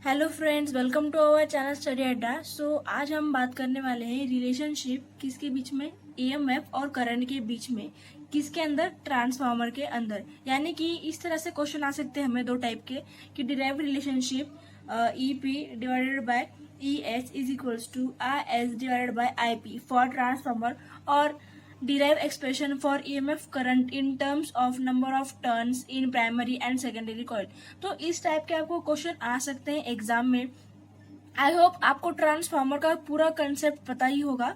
Hello friends, welcome to our channel study Adda. आज हम बात करने वाले हैं रिलेशनशिप किसके बीच में, ईएमएफ और करंट के बीच में, किसके अंदर, ट्रांसफार्मर के अंदर। यानी कि इस तरह से क्वेश्चन आ सकते हैं हमें दो टाइप के कि derived relationship EP divided by EH is equals to IS divided by IP for transformer, और derive expression for EMF current in terms of number of turns in primary and secondary coil। तो इस type के आपको question आ सकते हैं exam में। I hope आपको transformer का पूरा कंसेप्ट पता ही होगा।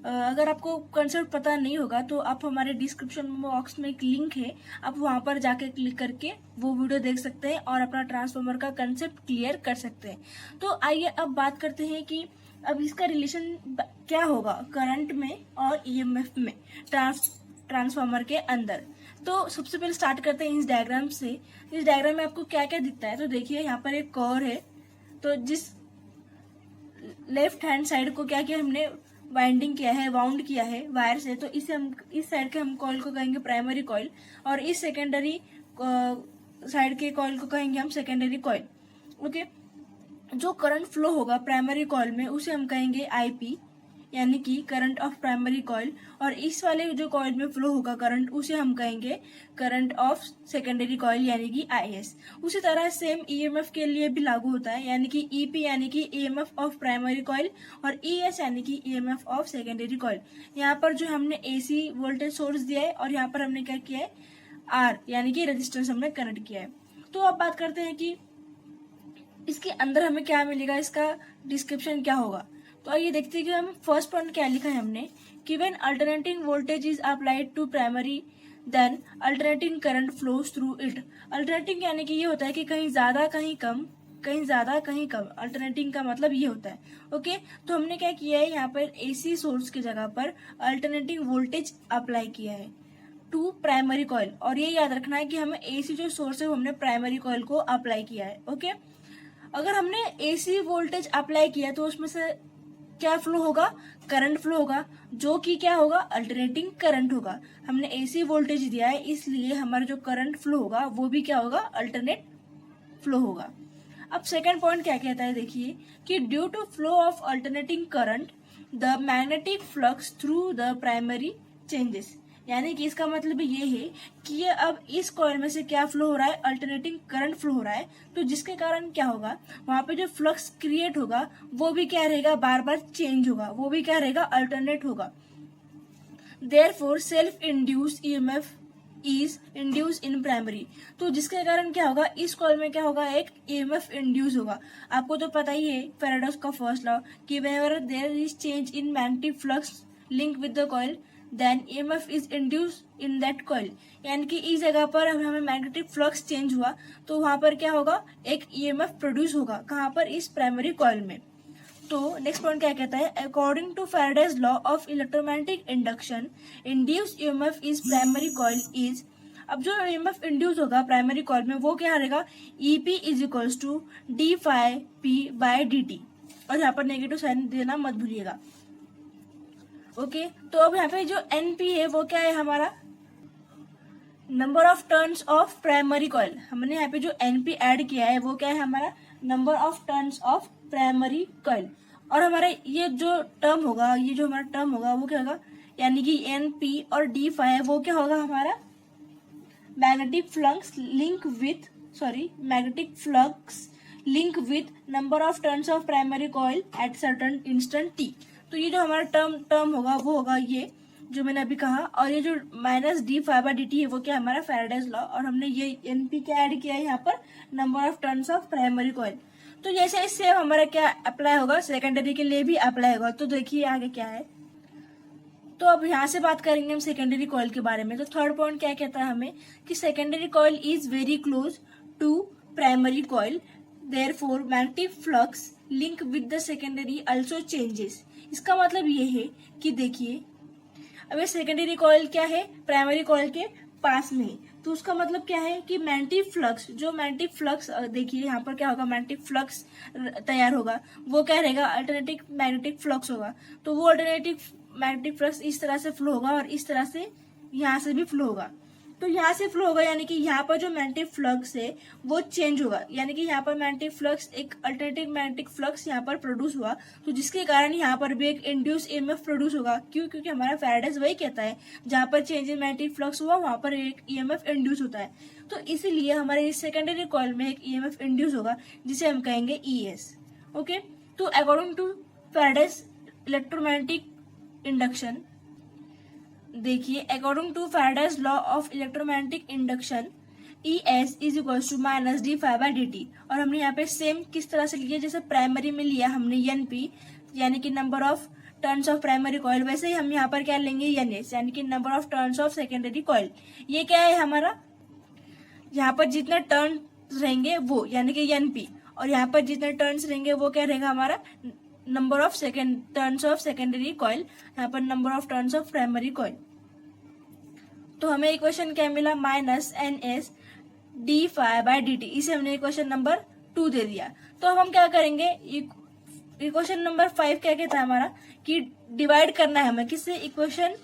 अगर आपको कंसेप्ट पता नहीं होगा तो आप हमारे डिस्क्रिप्शन बॉक्स में एक लिंक है, आप वहां पर जाके क्लिक करके वो वीडियो देख सकते हैं और अपना ट्रांसफार्मर का कंसेप्ट क्लियर कर सकते हैं। तो आइए अब बात करते हैं कि अब इसका रिलेशन क्या होगा करंट में और ईएमएफ में ट्रांसफार्मर के अंदर। तो सबसे पहले स्टार्ट करते हैं इस डायग्राम से। इस डायग्राम में आपको क्या क्या दिखता है, तो देखिए यहाँ पर एक कोर है। तो जिस लेफ्ट हैंड साइड को क्या किया हमने, वाइंडिंग किया है, वाउंड किया है वायर से, तो इसे हम इस साइड के हम कॉइल को कहेंगे प्राइमरी कॉइल, और इस सेकेंडरी साइड के कॉइल को कहेंगे हम सेकेंडरी कॉइल। ओके, जो करंट फ्लो होगा प्राइमरी कॉइल में उसे हम कहेंगे आईपी, यानी कि करंट ऑफ प्राइमरी कॉइल, और इस वाले जो कॉइल में फ्लो होगा करंट उसे हम कहेंगे करंट ऑफ सेकेंडरी कॉइल, यानी कि आईएस। उसी तरह सेम ईएमएफ के लिए भी लागू होता है, यानी कि ईपी यानी कि ईएमएफ ऑफ प्राइमरी कॉइल, और ईएस यानी कि ईएमएफ ऑफ सेकेंडरी कॉइल। यहाँ पर जो हमने एसी वोल्टेज सोर्स दिया है और यहाँ पर हमने क्या किया है, आर यानी कि रेजिस्टेंस हमने कनेक्ट किया है। तो अब बात करते हैं कि इसके अंदर हमें क्या मिलेगा, इसका डिस्क्रिप्शन क्या होगा। तो आइए देखते हैं कि हम फर्स्ट पॉइंट क्या लिखा है हमने कि when alternating voltage is applied to primary then alternating current flows through it. Alternating यानी कि ये होता है कि कहीं ज्यादा कहीं कम, कहीं ज्यादा कहीं कम। अल्टरनेटिंग का मतलब ये होता है। ओके, तो हमने क्या किया है, यहाँ पर एसी सोर्स की जगह पर अल्टरनेटिंग वोल्टेज अप्लाई किया है टू प्राइमरी कॉइल, और ये याद रखना है कि हमें एसी जो सोर्स है वो हमने प्राइमरी कॉइल को अप्लाई किया है। ओके, अगर हमने एसी वोल्टेज अप्लाई किया तो उसमें से क्या फ्लो होगा, करंट फ्लो होगा, जो कि क्या होगा, अल्टरनेटिंग करंट होगा। हमने एसी वोल्टेज दिया है इसलिए हमारा जो करंट फ्लो होगा वो भी क्या होगा, अल्टरनेट फ्लो होगा। अब सेकंड पॉइंट क्या कहता है, देखिए कि due to flow of alternating current the magnetic flux through the primary changes. यानी कि इसका मतलब ये है कि ये अब इस कॉइल में से क्या फ्लो हो रहा है, अल्टरनेटिंग करंट फ्लो हो रहा है, तो जिसके कारण क्या होगा, वहां पे जो फ्लक्स क्रिएट होगा वो भी क्या रहेगा, बार बार चेंज होगा, वो भी क्या रहेगा, अल्टरनेट होगा। Therefore self induced EMF is induce in primary. तो जिसके कारण क्या होगा, इस कॉइल में क्या होगा, एक ईएमएफ इंड्यूस होगा। आपको तो पता ही है फैराडेज का फर्स्ट लॉ कि whenever there is change in magnetic flux link with the coil then EMF is induced in that coil. यानी कि इस जगह पर हमें मैग्नेटिक फ्लक्स चेंज हुआ तो वहां पर क्या होगा, एक EMF प्रोड्यूस होगा, कहाँ पर, इस प्राइमरी कॉइल में। तो नेक्स्ट पॉइंट क्या कहता है, according to Faraday's law of electromagnetic induction induced EMF is primary coil is. अब जो EMF इंड्यूस होगा प्राइमरी कॉइल में वो क्या रहेगा, EP is equals to D phi P by D T, और यहाँ पर नेगेटिव साइन देना मत भूलिएगा। ओके, तो अब यहाँ पे जो NP है वो क्या है हमारा, number of turns of primary coil. हमने यहाँ पे जो NP ऐड किया है वो क्या है हमारा, number of turns of primary coil. और हमारा ये जो टर्म होगा, ये जो हमारा टर्म होगा वो क्या होगा, यानी कि NP और D फाई वो क्या होगा हमारा, magnetic flux link with number of turns of primary coil at certain instant t। तो ये जो हमारा टर्म होगा वो होगा ये जो मैंने अभी कहा, और ये जो minus D phi by D T है वो क्या हमारा फैराडेज लॉ, और हमने ये NP क्या ऐड किया है यहाँ पर, number of turns of primary coil. तो जैसे इससे हमारा क्या अप्लाई होगा, सेकेंडरी के लिए भी अप्लाई होगा। तो देखिए आगे क्या है, तो अब यहाँ से बात करेंगे हम सेकेंडरी कॉइल के बारे में। तो थर्ड पॉइंट क्या कहता है हमें कि secondary coil is very close to primary coil, therefore magnetic flux link with the secondary also changes. इसका मतलब ये है कि देखिए अब ये सेकेंडरी कॉइल क्या है, प्राइमरी कॉइल के पास में है, तो उसका मतलब क्या है कि मैग्नेटिक फ्लक्स देखिए यहाँ पर क्या होगा, मैग्नेटिक फ्लक्स तैयार होगा, वो क्या रहेगा, अल्टरनेटिव मैग्नेटिक फ्लक्स होगा। तो वो अल्टरनेटिव मैग्नेटिक फ्लक्स इस तरह से फ्लो होगा और इस तरह से यहाँ से भी फ्लो होगा। तो यहाँ से फ्लो होगा, यानी कि यहाँ पर जो मैग्नेटिक फ्लक्स है वो चेंज होगा, यानी कि यहाँ पर मैग्नेटिक फ्लक्स एक अल्टरनेटिव मैग्नेटिक फ्लक्स यहाँ पर प्रोड्यूस हुआ, तो जिसके कारण यहाँ पर भी एक इंड्यूस ईएमएफ प्रोड्यूस होगा। क्यों? क्योंकि हमारा फैराडेज वही कहता है जहाँ पर चेंज इन मैग्नेटिक फ्लक्स हुआ वहां पर एक ईएमएफ इंड्यूस होता है। तो इसीलिए हमारे इस सेकेंडरी कॉइल में एक ईएमएफ इंड्यूस होगा जिसे हम कहेंगे ईएस। ओके, तो according to Faraday's electromagnetic induction, देखिए according to Faraday's law of electromagnetic induction ES is equals to minus d∅dt। और हमने यहाँ पे सेम किस तरह से लिया, जैसे प्राइमरी में लिया हमने NP यानी कि number of turns of primary coil, वैसे ही हम यहाँ पर क्या लेंगे NS यानी कि number of turns of secondary coil. ये क्या है हमारा, यहाँ पर जितने टर्न रहेंगे वो यानी कि NP, और यहाँ पर जितने टर्न्स रहेंगे वो क्या रहेगा हमारा number of turns of secondary coil, यहाँ पर number of turns of primary coil. तो हमें इक्वेशन क्या मिला, माइनस NS d∅dt। इसे हमने इक्वेशन नंबर 2 दे दिया। तो अब हम क्या करेंगे, इक्वेशन नंबर 5 क्या कहता है हमारा कि डिवाइड करना है हमें किससे, इक्वेशन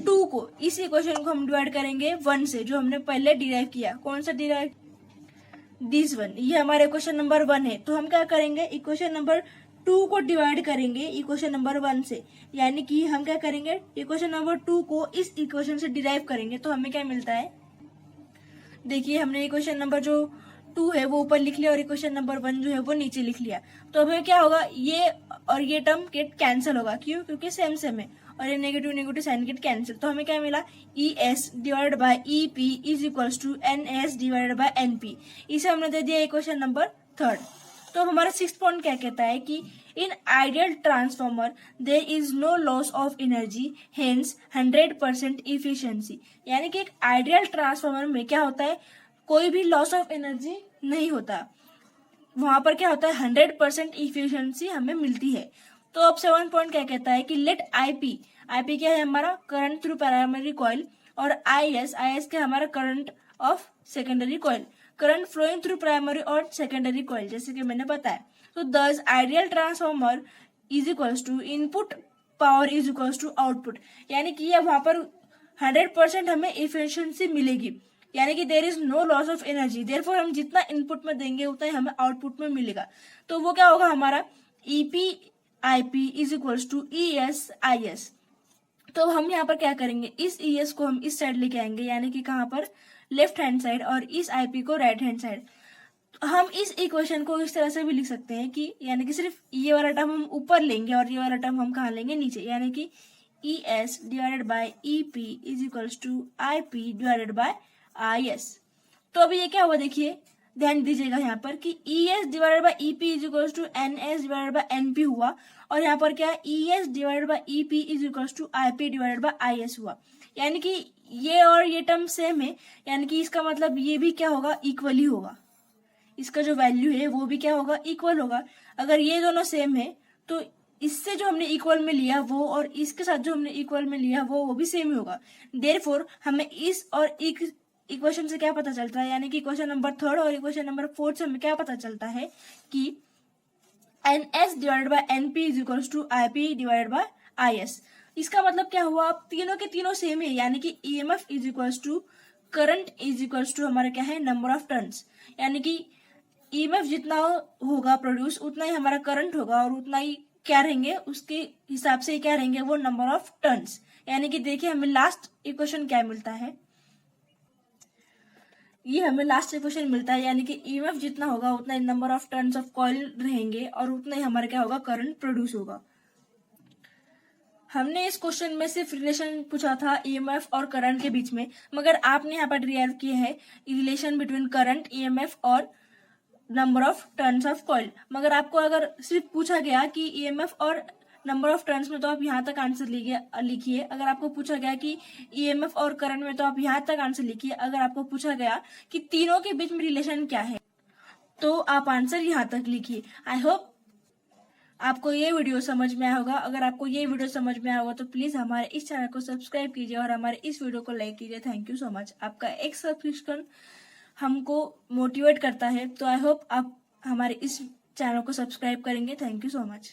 2 को। इस इक्वेशन को हम डिवाइड करेंगे 1 से, जो हमने पहले डिराइव किया। कौन सा डिराइव, दिस वन, ये हमारा इक्वेशन नंबर 1 है। तो हम क्या करेंगे, इक्वेशन नंबर 2 को डिवाइड करेंगे इक्वेशन नंबर 1 से, यानी कि हम क्या करेंगे, इक्वेशन नंबर 2 को इस इक्वेशन से डिराइव करेंगे। तो हमें क्या मिलता है, देखिए हमने इक्वेशन नंबर जो 2 है वो ऊपर लिख लिया और इक्वेशन नंबर 1 जो है वो नीचे लिख लिया। तो हमें क्या होगा, ये और ये टर्म गेट कैंसिल होगा। क्यों? क्योंकि सेम सेम है, और ये negative negative sign get cancel. तो हमें क्या मिला, ES divided by EP is equals to NS divided by NP। इसे हमने दे दिया इक्वेशन नंबर 3। तो हमारा 6th पॉइंट क्या कहता है कि in ideal transformer there is no loss of energy, hence 100% efficiency. यानी कि एक आइडियल ट्रांसफॉर्मर में क्या होता है, कोई भी लॉस ऑफ एनर्जी नहीं होता, वहां पर क्या होता है 100% इफिशिएंसी हमें मिलती है। तो अब 7th पॉइंट क्या कहता है कि लेट IP क्या है हमारा करंट थ्रू प्राइमरी कॉइल, और IS क्या हमारा current of secondary coil, current flowing through primary और सेकेंडरी कॉइल, जैसे कि मैंने बताया। तो this ideal transformer is equals to input power is equals to output, यानी कि वहां पर 100% हमें इफिशिएंसी मिलेगी, यानी कि there is no loss of energy, therefore हम जितना इनपुट में देंगे उतना ही हमें आउटपुट में मिलेगा। तो वो क्या होगा हमारा EP IP is equals to ES IS। तो हम यहाँ पर क्या करेंगे, इस ES को हम इस साइड लेके आएंगे, यानी कि कहाँ पर लेफ्ट हैंड साइड, और इस IP को राइट हैंड साइड। हम इस इक्वेशन को इस तरह से भी लिख सकते हैं कि यानी कि सिर्फ ये वाला टर्म हम ऊपर लेंगे और ये वाला टर्म हम कहाँ लेंगे, नीचे, यानी कि ES divided by EP is equals to IP divided by IS। तो अभी ये क्या हुआ, देखिए ध्यान दीजिएगा यहाँ पर कि ES divided by EP is equals to NS divided by NP हुआ, और यहाँ पर क्या ES divided by EP is equals to IP divided by IS हुआ। यानी कि ये और ये टर्म सेम है, यानी कि इसका मतलब ये भी क्या होगा, इक्वल ही होगा, इसका जो वैल्यू है वो भी क्या होगा, इक्वल होगा। अगर ये दोनों सेम है तो इससे जो हमने इक्वल में लिया वो, और इसके साथ जो हमने इक्वल में लिया वो भी सेम ही होगा। देयरफॉर हमें इस और इक्वेशन से क्या पता चलता है, यानी कि इक्वेशन नंबर 3 और इक्वेशन नंबर 4 से हमें क्या पता चलता है कि NS divided by NP is equals to IP divided by IS। इसका मतलब क्या हुआ, अब तीनों के तीनों सेम है, यानी कि EMF is equals to current is equals to हमारा क्या है, नंबर ऑफ टर्न्स, यानी कि EMF जितना होगा प्रोड्यूस उतना ही हमारा करंट होगा, और उतना ही क्या रहेंगे, उसके हिसाब से क्या रहेंगे वो नंबर ऑफ टर्न्स। यानी कि देखिए हमें लास्ट इक्वेशन क्या मिलता है, ये हमें लास्ट इक्वेशन मिलता है, यानी कि EMF जितना होगा उतना ही number of turns of coil रहेंगे, और उतना ही हमारा क्या होगा, करंट प्रोड्यूस होगा। हमने इस क्वेश्चन में सिर्फ रिलेशन पूछा था EMF और करंट के बीच में, मगर आपने यहाँ पर डिराइव किया है रिलेशन बिटवीन करंट, EMF और number of turns of coil. मगर आपको अगर सिर्फ पूछा गया कि EMF और नंबर ऑफ टर्न्स में, तो आप यहाँ तक आंसर लिखिए। अगर आपको पूछा गया कि EMF और करंट में, तो आप यहाँ तक आंसर लिखिए। अगर आपको पूछा गया कि तीनों के बीच में रिलेशन क्या है, तो आप आंसर यहाँ तक लिखिए। आई होप आपको ये वीडियो समझ में आया होगा। अगर आपको ये वीडियो समझ में आया होगा तो प्लीज हमारे इस चैनल को सब्सक्राइब कीजिए और हमारे इस वीडियो को लाइक कीजिए। Thank you so much. आपका एक सब्सक्रिप्शन हमको मोटिवेट करता है, तो आई होप आप हमारे इस चैनल को सब्सक्राइब करेंगे। Thank you so much.